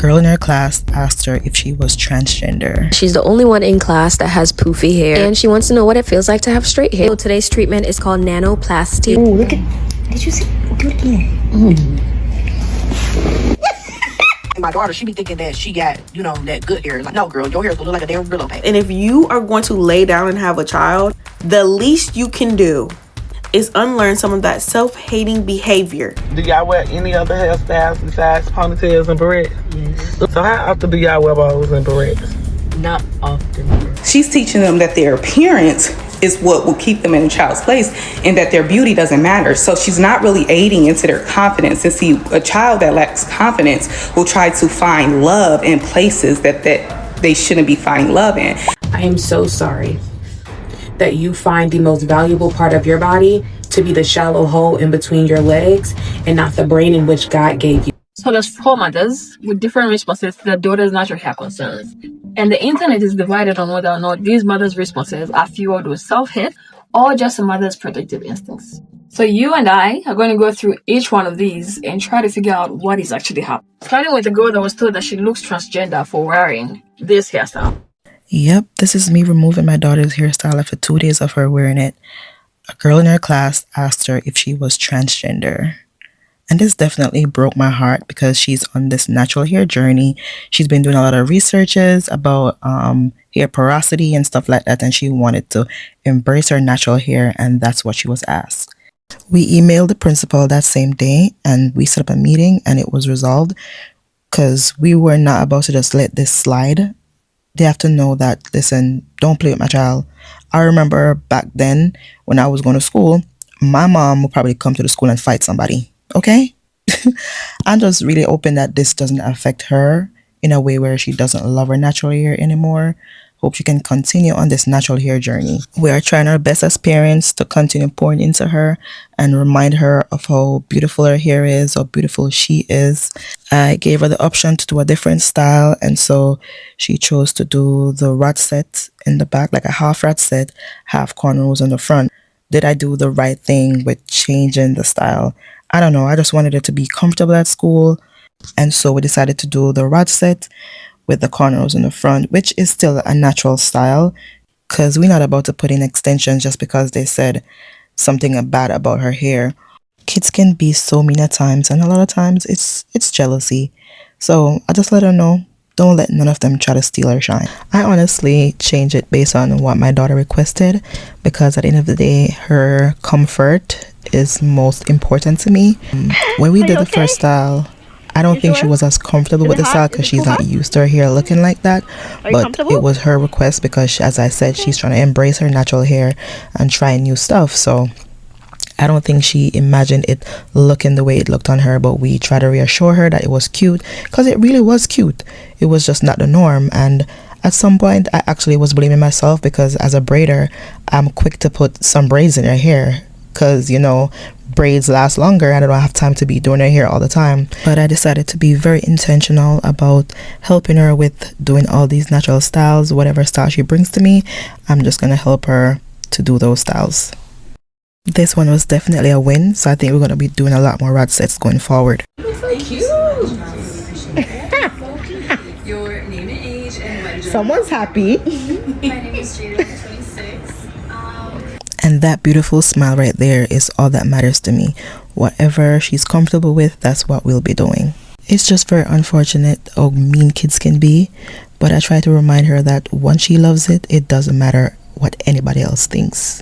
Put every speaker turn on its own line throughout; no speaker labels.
girl in her class asked her if she was transgender.
She's the only one in class that has poofy hair, and she wants to know what it feels like to have straight hair. So today's treatment is called Nanoplasty.
Oh, look at, did you see? Do it again. My daughter, she be thinking that she got, that good hair. Like, no, girl, your hair's gonna look like a damn Brillo pack.
And if you are going to lay down and have a child, the least you can do is unlearn some of that self-hating behavior.
Do y'all wear any other hairstyles besides ponytails and barrets? Yes. So how often do y'all wear bows and barrets?
Not often.
She's teaching them that their appearance is what will keep them in a child's place and that their beauty doesn't matter. So she's not really aiding into their confidence. And see, a child that lacks confidence will try to find love in places that they shouldn't be finding love in.
I am so sorry that you find the most valuable part of your body to be the shallow hole in between your legs and not the brain in which God gave you.
So there's 4 mothers with different responses to their daughter's natural hair concerns. And the internet is divided on whether or not these mothers' responses are fueled with self-hate or just a mother's protective instincts. So you and I are going to go through each one of these and try to figure out what is actually happening. Starting with the girl that was told that she looks transgender for wearing this hairstyle.
Yep, this is me removing my daughter's hairstyle after 2 days of her wearing it. A girl in her class asked her if she was transgender. And this definitely broke my heart because she's on this natural hair journey. She's been doing a lot of researches about hair porosity and stuff like that. And she wanted to embrace her natural hair. And that's what she was asked. We emailed the principal that same day and we set up a meeting and it was resolved because we were not about to just let this slide. They have to know that, listen, don't play with my child. I remember back then when I was going to school, my mom would probably come to the school and fight somebody. Okay? I'm just really hoping that this doesn't affect her in a way where she doesn't love her natural hair anymore. Hope she can continue on this natural hair journey. We are trying our best as parents to continue pouring into her and remind her of how beautiful her hair is, how beautiful she is. I gave her the option to do a different style, and so she chose to do the rat set in the back, like a half rat set, half cornrows on the front. Did I do the right thing with changing the style? I don't know. I just wanted her to be comfortable at school, and so we decided to do the rat set with the cornrows in the front, which is still a natural style because we're not about to put in extensions just because they said something bad about her hair. Kids can be so mean at times, and a lot of times it's jealousy. So I just let her know, don't let none of them try to steal her shine. I honestly changed it based on what my daughter requested because at the end of the day, her comfort is most important to me. When we did the first style, I don't think she was as comfortable with the style because she's not used to her hair looking like that. But it was her request because, as I said, she's trying to embrace her natural hair and try new stuff. So I don't think she imagined it looking the way it looked on her, but we tried to reassure her that it was cute because it really was cute. It was just not the norm. And at some point, I actually was blaming myself because as a braider, I'm quick to put some braids in her hair because, braids last longer and I don't have time to be doing her hair all the time. But I decided to be very intentional about helping her with doing all these natural styles. Whatever style she brings to me, I'm just going to help her to do those styles. This one was definitely a win, so I think we're going to be doing a lot more rod sets going forward.
So cute.
Your name and age and when.
Someone's happy.
My name is Jada, I'm 26.
And that beautiful smile right there is all that matters to me. Whatever she's comfortable with, that's what we'll be doing. It's just very unfortunate how mean kids can be, but I try to remind her that once she loves it, it doesn't matter what anybody else thinks.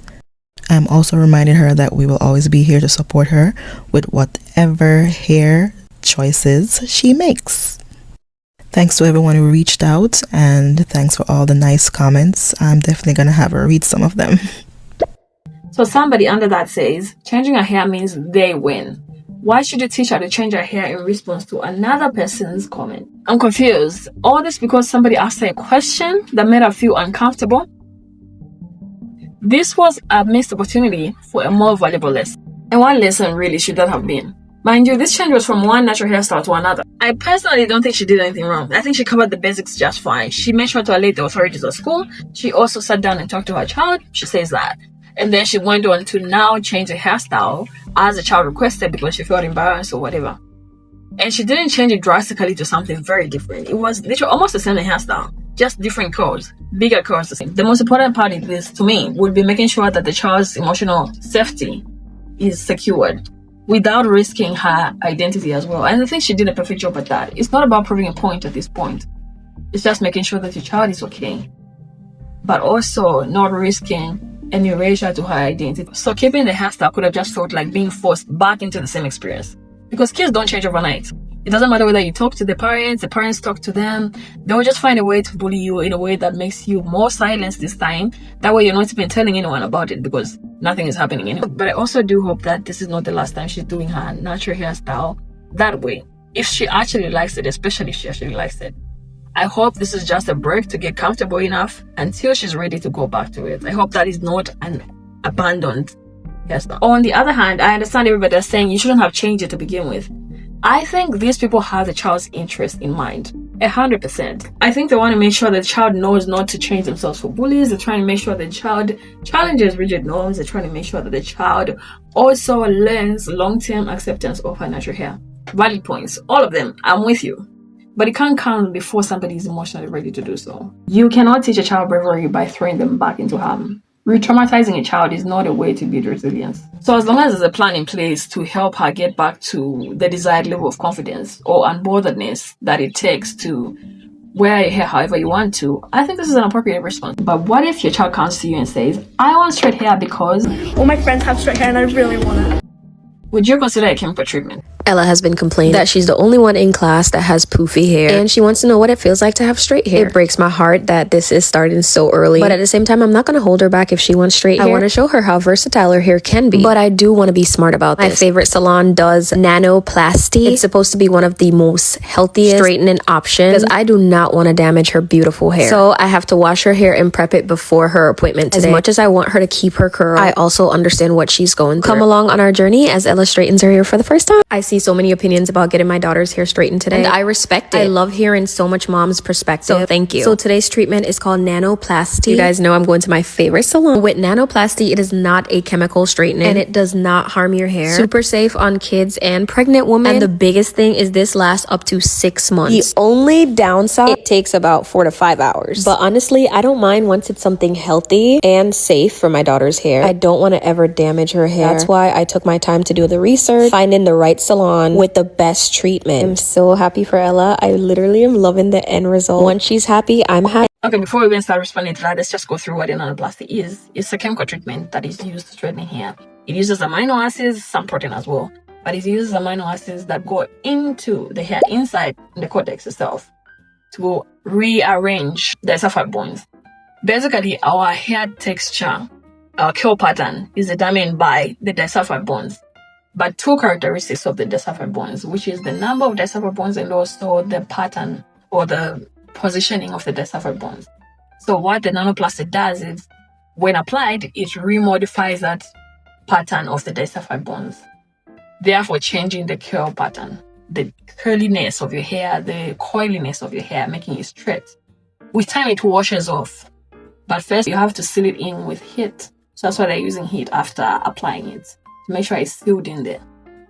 I'm also reminding her that we will always be here to support her with whatever hair choices she makes. Thanks to everyone who reached out, and thanks for all the nice comments. I'm definitely going to have her read some of them.
So somebody under that says, changing her hair means they win. Why should you teach her to change her hair in response to another person's comment? I'm confused. All this because somebody asked her a question that made her feel uncomfortable? This was a missed opportunity for a more valuable lesson. And what lesson really should that have been? Mind you, this change was from one natural hairstyle to another. I personally don't think she did anything wrong. I think she covered the basics just fine. She made sure to alert the authorities at school. She also sat down and talked to her child. She says that. And then she went on to now change her hairstyle as the child requested because she felt embarrassed or whatever. And she didn't change it drastically to something very different. It was literally almost the same hairstyle, just different curls, bigger curls. The most important part of this, to me, would be making sure that the child's emotional safety is secured without risking her identity as well. And I think she did a perfect job at that. It's not about proving a point at this point. It's just making sure that your child is okay, but also not risking an erasure to her identity. So keeping the hairstyle could have just felt like being forced back into the same experience. Because kids don't change overnight. It doesn't matter whether you talk to the parents talk to them. They'll just find a way to bully you in a way that makes you more silenced this time. That way you're not even telling anyone about it because nothing is happening anymore. But I also do hope that this is not the last time she's doing her natural hairstyle that way. If she actually likes it, especially if she actually likes it. I hope this is just a break to get comfortable enough until she's ready to go back to it. I hope that is not an abandoned hairstyle. On the other hand, I understand everybody is saying you shouldn't have changed it to begin with. I think these people have the child's interest in mind. 100%. I think they want to make sure the child knows not to change themselves for bullies. They're trying to make sure the child challenges rigid norms. They're trying to make sure that the child also learns long-term acceptance of her natural hair. Valid points. All of them. I'm with you. But it can't come before somebody is emotionally ready to do so. You cannot teach a child bravery by throwing them back into harm. Re-traumatizing a child is not a way to build resilience. So as long as there's a plan in place to help her get back to the desired level of confidence or unbotheredness that it takes to wear your hair however you want to, I think this is an appropriate response. But what if your child comes to you and says, I want straight hair because
all my friends have straight hair and I really want it?
Would you consider a chemical treatment?
Ella has been complaining that she's the only one in class that has poofy hair, and she wants to know what it feels like to have straight hair. It breaks my heart that this is starting so early, but at the same time, I'm not going to hold her back if she wants straight hair. I want to show her how versatile her hair can be, but I do want to be smart about this. My favorite salon does Nanoplasty. It's supposed to be one of the most healthiest straightening options because I do not want to damage her beautiful hair. So I have to wash her hair and prep it before her appointment today. As much as I want her to keep her curl, I also understand what she's going through. Come along on our journey as Ella straightens her hair for the first time. I see so many opinions about getting my daughter's hair straightened today, and I respect it. I love hearing so much mom's perspective, so thank you. So today's treatment is called Nanoplasty. You guys know I'm going to my favorite salon. With Nanoplasty, it is not a chemical straightening and it does not harm your hair. Super safe on kids and pregnant women, and the biggest thing is this lasts up to 6 months. The only downside, it takes about 4 to 5 hours, but honestly I don't mind once it's something healthy and safe for my daughter's hair. I don't want to ever damage her hair. That's why I took my time to do the research, finding the right salon with the best treatment. I'm so happy for Ella. I literally am loving the end result. Once she's happy, I'm happy.
Okay, before we even start responding to that, let's just go through what a nanoplasty is. It's a chemical treatment that is used to straighten hair. It uses amino acids, some protein as well, but it uses amino acids that go into the hair, inside the cortex itself, to rearrange the sapphire bones. Basically, our hair texture, our curl pattern is determined by the disulfide bonds. But two characteristics of the disulfide bonds, which is the number of disulfide bonds and also the pattern or the positioning of the disulfide bonds. So what the nanoplasty does is, when applied, it remodifies that pattern of the disulfide bonds, therefore changing the curl pattern, the curliness of your hair, the coiliness of your hair, making it straight. With time, it washes off. But first, you have to seal it in with heat. So that's why they're using heat after applying it, to make sure it's sealed in there.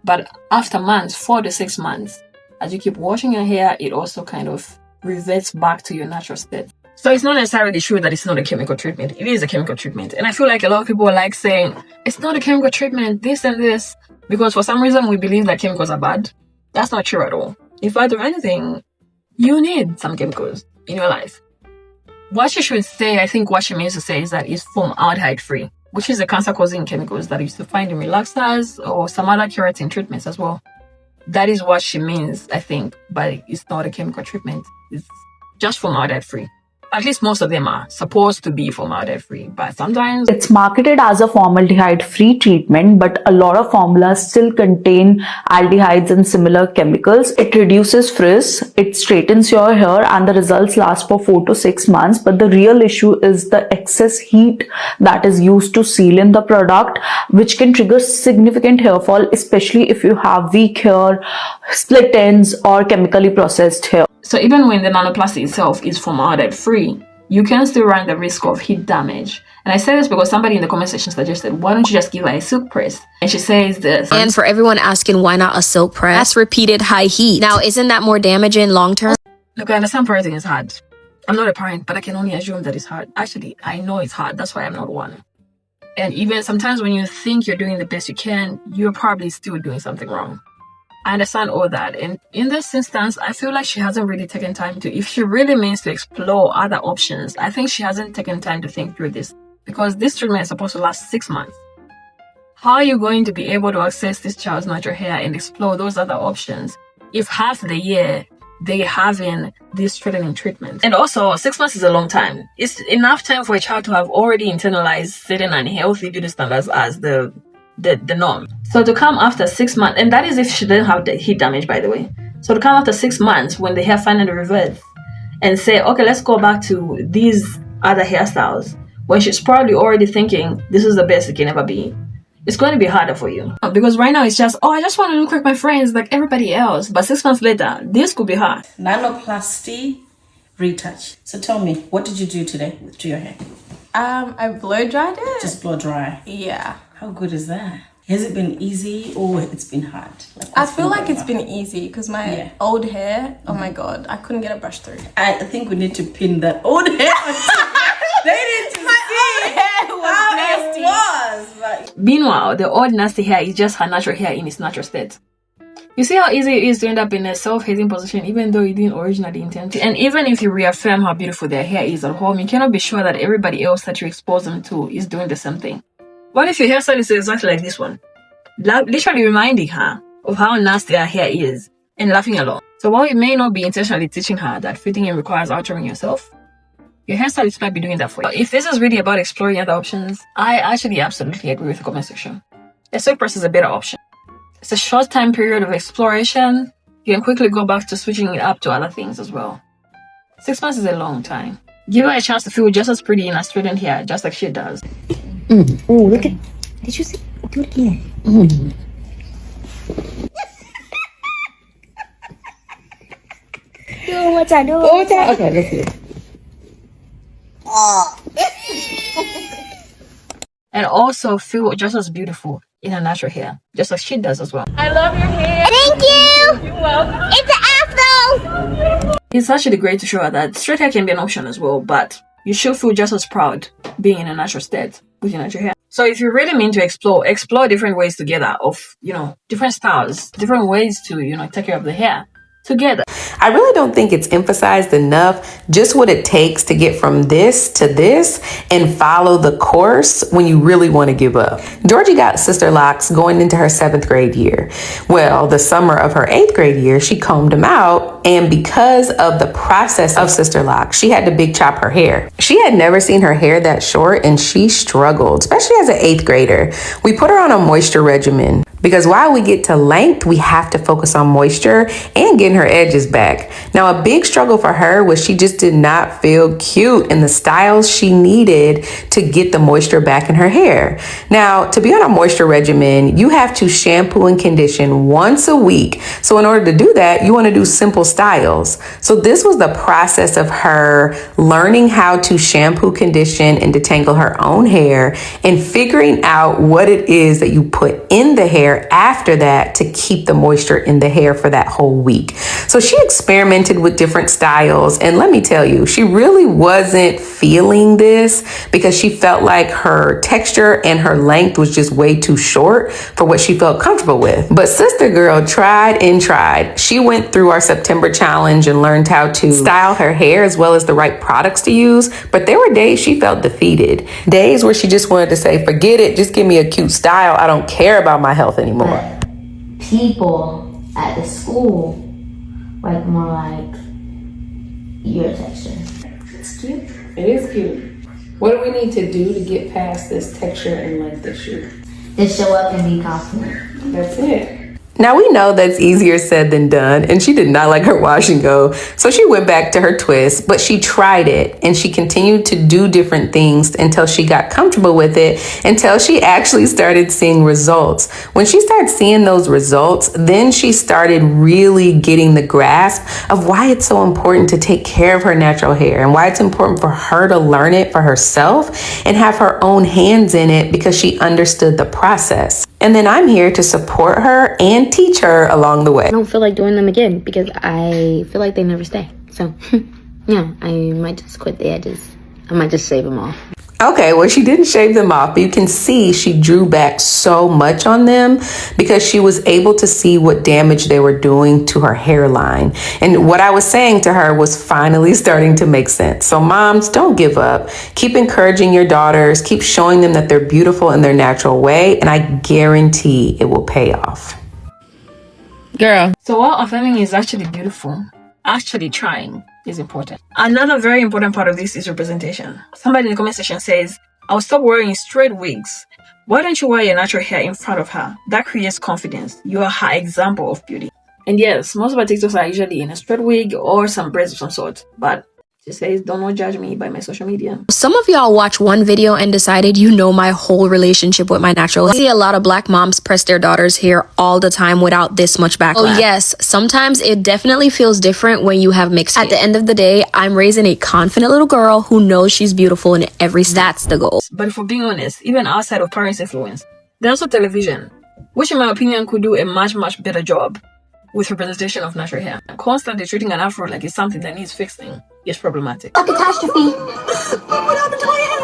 But after months, 4 to 6 months, as you keep washing your hair, it also kind of reverts back to your natural state. So it's not necessarily true that it's not a chemical treatment. It is a chemical treatment. And I feel like a lot of people are like saying, it's not a chemical treatment, this and this, because for some reason we believe that chemicals are bad. That's not true at all. If I do anything, you need some chemicals in your life. What she should say, I think what she means to say is that it's formaldehyde free, which is the cancer-causing chemicals that you used to find in relaxers or some other keratin treatments as well. That is what she means, I think, but it's not a chemical treatment. It's just formaldehyde free. At least most of them are supposed to be formaldehyde free, but sometimes
it's marketed as a formaldehyde free treatment, but a lot of formulas still contain aldehydes and similar chemicals. It reduces frizz, it straightens your hair, and the results last for 4 to 6 months. But the real issue is the excess heat that is used to seal in the product, which can trigger significant hair fall, especially if you have weak hair, split ends, or chemically processed hair.
So even when the nanoplasty itself is formaldehyde free, you can still run the risk of heat damage. And I say this because somebody in the comment section suggested, why don't you just give her a silk press? And she says this.
And for everyone asking why not a silk press, that's repeated high heat. Now, isn't that more damaging long term?
Look, I understand parenting is hard. I'm not a parent, but I can only assume that it's hard. Actually, I know it's hard. That's why I'm not one. And even sometimes when you think you're doing the best you can, you're probably still doing something wrong. I understand all that. And in this instance, I feel like she hasn't really taken time to, if she really means to explore other options, I think she hasn't taken time to think through this. Because this treatment is supposed to last 6 months. How are you going to be able to access this child's natural hair and explore those other options if half the year they're having this threatening treatment? And also, 6 months is a long time. It's enough time for a child to have already internalized certain unhealthy beauty standards as the norm. So to come after 6 months, and that is if she didn't have the heat damage, by the way. So to come after 6 months when the hair finally reverts and say, okay, let's go back to these other hairstyles, when she's probably already thinking this is the best it can ever be, it's going to be harder for you. Because right now it's just, oh, I just want to look like my friends, like everybody else. But 6 months later, this could be hard.
Nanoplasty retouch. So tell me, what did you do today to your hair?
I blow dried it.
Just blow dry?
Yeah.
How good is that? Has it been easy or it's been hard?
I feel like it's been easy because my old hair, oh my God, I couldn't get a brush through.
I think we need to pin that old hair. They need to see how nasty. It was.
Meanwhile, the old nasty hair is just her natural hair in its natural state. You see how easy it is to end up in a self-hating position even though you didn't originally intend to? And even if you reaffirm how beautiful their hair is at home, you cannot be sure that everybody else that you expose them to is doing the same thing. What if your hairstyle is exactly like this one? Literally reminding her of how nasty her hair is and laughing along. So while you may not be intentionally teaching her that fitting in requires altering yourself, your hairstylist might be doing that for you. If this is really about exploring other options, I actually absolutely agree with the comment section. A silk press is a better option. It's a short time period of exploration. You can quickly go back to switching it up to other things as well. 6 months is a long time. Give her a chance to feel just as pretty in a straightened hair, just like she does.
Oh, look at, did you see? Do it again.
Do what I do.
Okay, let's do it.
And also feel just as beautiful in her natural hair, just like she does as well.
I love your hair. Thank you. You're welcome. It's an afro.
It's actually great to show her that straight hair can be an option as well, but you should feel just as proud being in a natural state with your natural hair. So if you really mean to explore different ways together of, different styles, different ways to, take care of the hair together.
I really don't think it's emphasized enough just what it takes to get from this to this and follow the course when you really want to give up. Georgie got sister locks going into her 7th grade year. Well, the summer of her 8th grade year, she combed them out, and because of the process of sister locks, she had to big chop her hair. She had never seen her hair that short and she struggled, especially as an 8th grader. We put her on a moisture regimen because while we get to length, we have to focus on moisture and getting her edges back. Now, a big struggle for her was she just did not feel cute in the styles she needed to get the moisture back in her hair. Now, to be on a moisture regimen, you have to shampoo and condition once a week. So in order to do that, you want to do simple styles. So this was the process of her learning how to shampoo, condition, and detangle her own hair and figuring out what it is that you put in the hair after that to keep the moisture in the hair for that whole week. So she experimented with different styles, and let me tell you, she really wasn't feeling this because she felt like her texture and her length was just way too short for what she felt comfortable with. But sister girl tried and tried. She went through our September challenge and learned how to style her hair as well as the right products to use, but there were days she felt defeated. Days where she just wanted to say, forget it, just give me a cute style. I don't care about my health anymore.
People at the school like more like your texture. It's cute.
It is cute. What do we need to do to get past this texture and length issue?
Just show up and be confident.
That's it.
Now we know that's easier said than done, and she did not like her wash and go, so she went back to her twist, but she tried it, and she continued to do different things until she got comfortable with it, until she actually started seeing results. When she started seeing those results, then she started really getting the grasp of why it's so important to take care of her natural hair and why it's important for her to learn it for herself and have her own hands in it because she understood the process. And then I'm here to support her and teach her along the way.
I don't feel like doing them again because I feel like they never stay. So, yeah, I might just quit the edges. I might just shave them off.
Okay, well, she didn't shave them off, but you can see she drew back so much on them because she was able to see what damage they were doing to her hairline. And what I was saying to her was finally starting to make sense. So moms, don't give up. Keep encouraging your daughters. Keep showing them that they're beautiful in their natural way. And I guarantee it will pay off.
Girl. So while affirming is actually beautiful, actually trying is important. Another very important part of this is representation. Somebody in the comment section says, I'll stop wearing straight wigs. Why don't you wear your natural hair in front of her? That creates confidence. You are her example of beauty. And yes, most of our TikToks are usually in a straight wig or some braids of some sort. But she says, don't judge me by my social media.
Some of y'all watch one video and decided you know my whole relationship with my natural hair. I see a lot of black moms press their daughters' hair all the time without this much backlash. Oh yes, sometimes it definitely feels different when you have mixed hair. At the end of the day, I'm raising a confident little girl who knows she's beautiful in every step. That's the goal.
But if we're being honest, even outside of parents' influence, there's also television, which in my opinion could do a much better job with representation of natural hair. Constantly treating an afro like it's something that needs fixing is problematic.
A catastrophe.
What happened to my hair?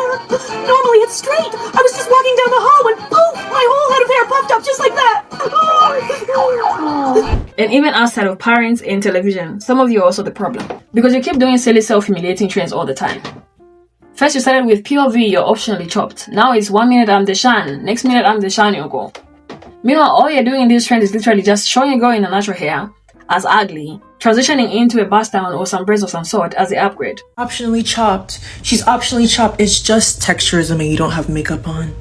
Normally it's straight. I was just walking down the hall when poof, my whole head of hair puffed up just like that.
And even outside of parents and television, some of you are also the problem. Because you keep doing silly self-humiliating trends all the time. First you started with POV, you're optionally chopped. Now it's 1 minute I'm the Shan, next minute I'm the Shan Yoko. Meanwhile, all you're doing in this trend is literally just showing a girl in a natural hair as ugly, transitioning into a bust down or some braids of some sort as the upgrade.
Optionally chopped. She's optionally chopped. It's just texturism and you don't have makeup on.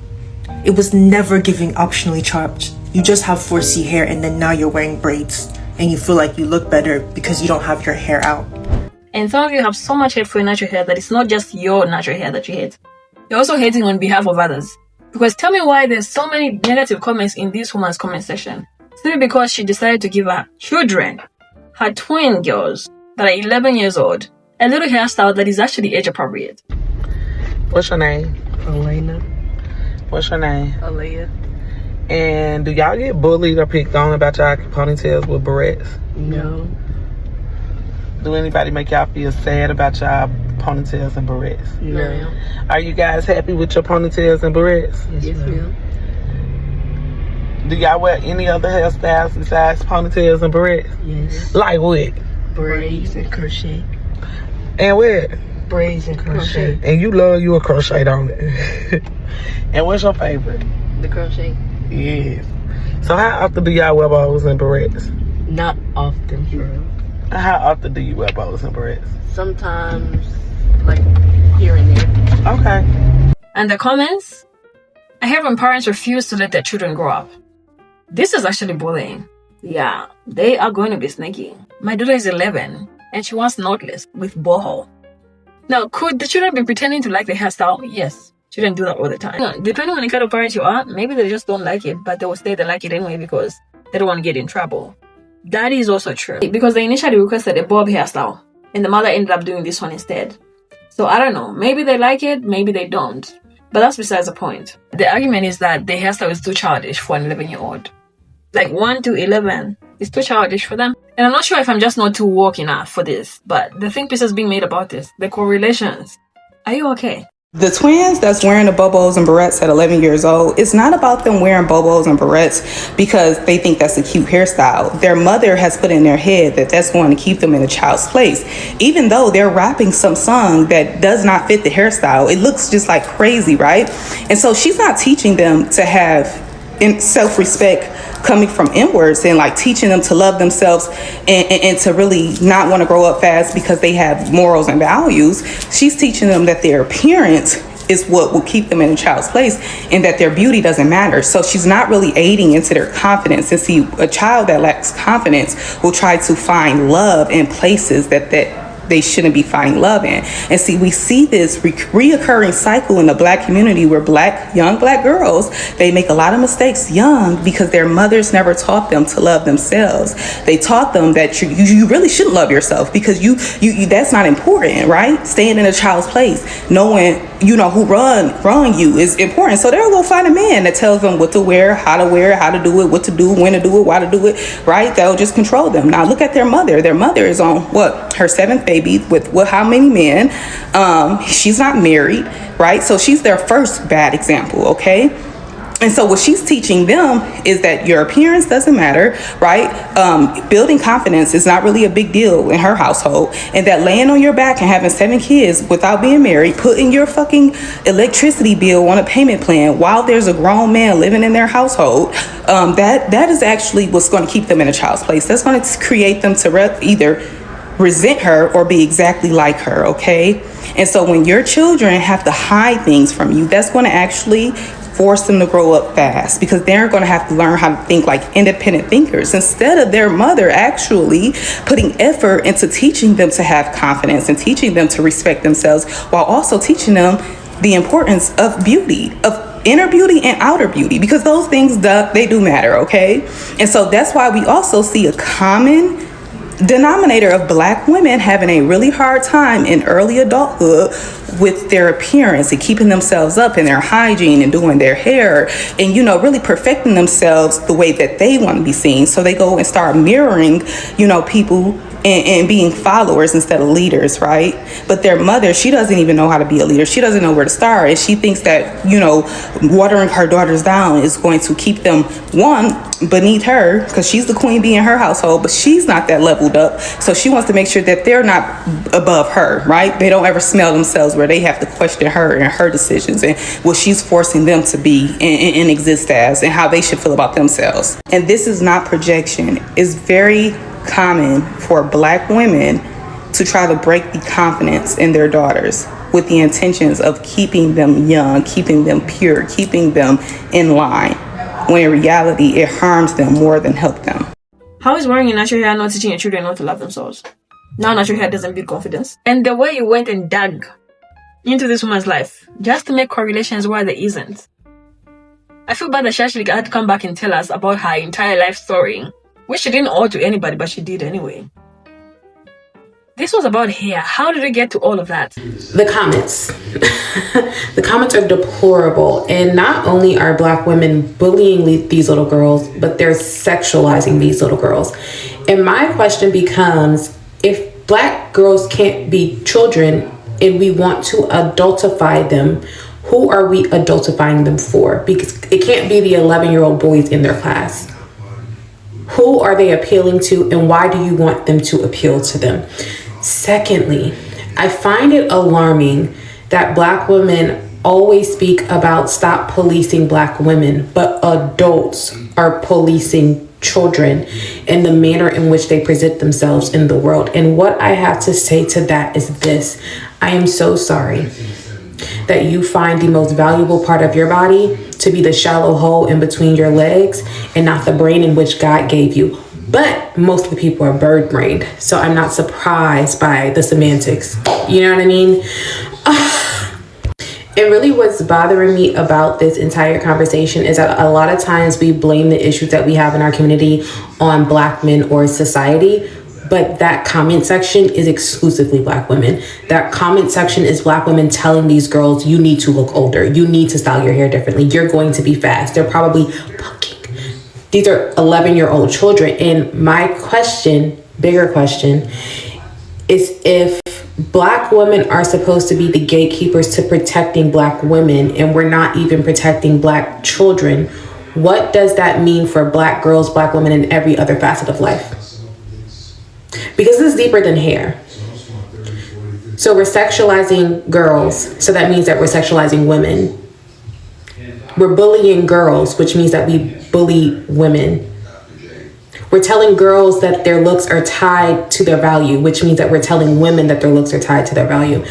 It was never giving optionally chopped. You just have 4C hair and then now you're wearing braids and you feel like you look better because you don't have your hair out.
And some of you have so much hate for your natural hair that it's not just your natural hair that you hate. You're also hating on behalf of others. Because tell me why there's so many negative comments in this woman's comment section. Simply because she decided to give her children, her twin girls that are 11 years old, a little hairstyle that is actually age appropriate.
What's your name?
Elena.
What's your name?
Alea.
And do y'all get bullied or picked on about y'all ponytails with barrettes?
No.
Do anybody make y'all feel sad about y'all ponytails and barrettes?
No.
Are you guys happy with your ponytails and barrettes?
Yes, ma'am.
Do y'all wear any other hairstyles besides ponytails and barrettes?
Yes.
Like what?
Braids and crochet.
And what?
Braids and crochet.
And you love you a crochet, don't it? And what's your favorite?
The crochet.
Yes. So how often do y'all wear bows and barrettes?
Not often, for real.
How often do you wear bows and barrettes?
Sometimes, like, here and there.
Okay.
And the comments? I hear when parents refuse to let their children grow up. This is actually bullying. Yeah, they are going to be sneaky. My daughter is 11 and she wants knotless with boho. Now, could the children be pretending to like the hairstyle? Yes. Children do that all the time. Depending on the kind of parent you are, maybe they just don't like it, but they will say they like it anyway because they don't want to get in trouble. That is also true. Because they initially requested a bob hairstyle and the mother ended up doing this one instead. So I don't know. Maybe they like it, maybe they don't. But that's besides the point. The argument is that the hairstyle is too childish for an 11-year-old. Like 1 to 11 is too childish for them. And I'm not sure if I'm just not too woke enough for this. But the think pieces being made about this, the correlations. Are you okay?
The twins that's wearing the bobos and barrettes at 11 years old, it's not about them wearing bobos and barrettes because they think that's a cute hairstyle. Their mother has put in their head that that's going to keep them in a child's place. Even though they're rapping some song that does not fit the hairstyle, it looks just like crazy, right? And so she's not teaching them to have self-respect coming from inwards and like teaching them to love themselves and to really not want to grow up fast because they have morals and values. She's teaching them that their appearance is what will keep them in a child's place, and that their beauty doesn't matter. So she's not really aiding into their confidence. And see, a child that lacks confidence will try to find love in places that they shouldn't be finding love in. And see, we see this reoccurring cycle in the Black community where young black girls, they make a lot of mistakes young because their mothers never taught them to love themselves. They taught them that you really shouldn't love yourself because you that's not important, right? Staying in a child's place, knowing who run you is important. So they'll go find a man that tells them what to wear, how to do it, what to do, when to do it, why to do it, right? That'll just control them. Now look at their mother. Their mother is on her 7th baby with how many men? She's not married, right? So she's their first bad example, okay? And so what she's teaching them is that your appearance doesn't matter, right? Building confidence is not really a big deal in her household. And that laying on your back and having 7 kids without being married, putting your fucking electricity bill on a payment plan while there's a grown man living in their household, that is actually what's going to keep them in a child's place. That's going to create them to either resent her or be exactly like her, okay? And so when your children have to hide things from you, that's going to actually force them to grow up fast, because they're going to have to learn how to think like independent thinkers instead of their mother actually putting effort into teaching them to have confidence and teaching them to respect themselves, while also teaching them the importance of beauty, of inner beauty and outer beauty, because those things, they do matter, okay? And so that's why we also see a common denominator of Black women having a really hard time in early adulthood with their appearance and keeping themselves up in their hygiene and doing their hair and really perfecting themselves the way that they want to be seen. So they go and start mirroring people and being followers instead of leaders, right? But their mother, she doesn't even know how to be a leader. She doesn't know where to start, and she thinks that watering her daughters down is going to keep them beneath her, because she's the queen bee in her household, but she's not that leveled up. So she wants to make sure that they're not above her, right? They don't ever smell themselves where they have to question her and her decisions and what she's forcing them to be and exist as, and how they should feel about themselves. And this is not projection. It's very common for Black women to try to break the confidence in their daughters with the intentions of keeping them young, keeping them pure, keeping them in line, when in reality it harms them more than help them.
How is wearing a natural hair not teaching your children not to love themselves? Now natural hair doesn't build confidence. And the way you went and dug into this woman's life just to make correlations where there isn't. I feel bad that she actually had to come back and tell us about her entire life story, which she didn't owe to anybody, but she did anyway. This was about hair. How did it get to all of that?
The comments. The comments are deplorable. And not only are Black women bullying these little girls, but they're sexualizing these little girls. And my question becomes, if Black girls can't be children and we want to adultify them, who are we adultifying them for? Because it can't be the 11-year-old boys in their class. Who are they appealing to, and why do you want them to appeal to them? Secondly, I find it alarming that Black women always speak about stop policing Black women, but adults are policing children and the manner in which they present themselves in the world. And what I have to say to that is this: I am so sorry that you find the most valuable part of your body to be the shallow hole in between your legs and not the brain in which God gave you. But most of the people are bird brained, so I'm not surprised by the semantics. You know what I mean? And really what's bothering me about this entire conversation is that a lot of times we blame the issues that we have in our community on Black men or society. But that comment section is exclusively Black women. That comment section is Black women telling these girls, you need to look older. You need to style your hair differently. You're going to be fast. They're probably pumpkin. These are 11-year-old children. And my question, bigger question, is if Black women are supposed to be the gatekeepers to protecting Black women, and we're not even protecting Black children, what does that mean for Black girls, Black women, and every other facet of life? Because this is deeper than hair. So we're sexualizing girls, so that means that we're sexualizing women. We're bullying girls, which means that we bully women. We're telling girls that their looks are tied to their value, which means that we're telling women that their looks are tied to their value.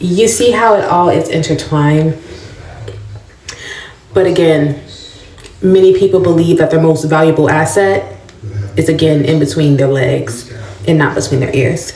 You see how it all is intertwined. But again, many people believe that their most valuable asset is again in between their legs and not between their ears.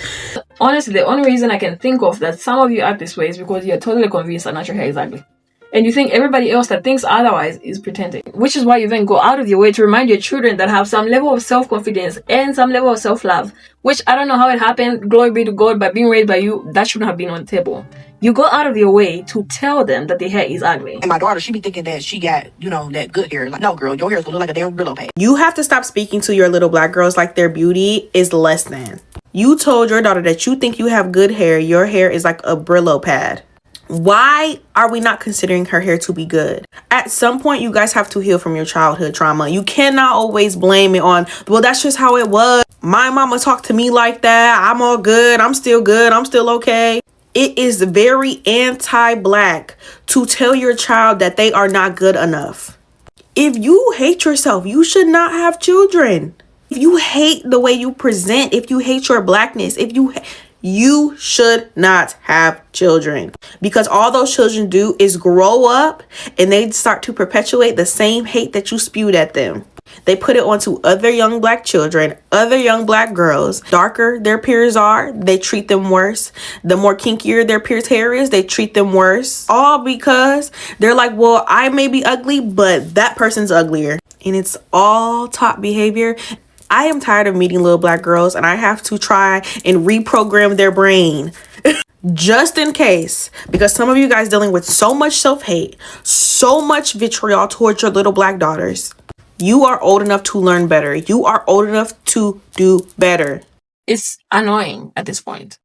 Honestly, the only reason I can think of that some of you act this way is because you're totally convinced that natural hair is ugly. And you think everybody else that thinks otherwise is pretending. Which is why you then go out of your way to remind your children that have some level of self-confidence and some level of self-love. Which, I don't know how it happened, glory be to God, but being raised by you, that shouldn't have been on the table. You go out of your way to tell them that their hair is ugly.
And my daughter, she be thinking that she got, that good hair. Like, no, girl, your hair's gonna look like a damn Brillo pad.
You have to stop speaking to your little black girls like their beauty is less than. You told your daughter that you think you have good hair. Your hair is like a Brillo pad. Why are we not considering her hair to be good? At some point, you guys have to heal from your childhood trauma. You cannot always blame it on, well, that's just how it was. My mama talked to me like that. I'm all good. I'm still good. I'm still okay. It is very anti-black to tell your child that they are not good enough. If you hate yourself, you should not have children. If you hate the way you present, if you hate your blackness, you should not have children, because all those children do is grow up and they start to perpetuate the same hate that you spewed at them. They put it onto other young black children, other young black girls. Darker their peers are, they treat them worse. The more kinkier their peers' hair is, they treat them worse. All because they're like, well, I may be ugly, but that person's uglier. And it's all top behavior. I am tired of meeting little black girls, and I have to try and reprogram their brain just in case, because some of you guys dealing with so much self-hate, so much vitriol towards your little black daughters. You are old enough to learn better. You are old enough to do better.
It's annoying at this point.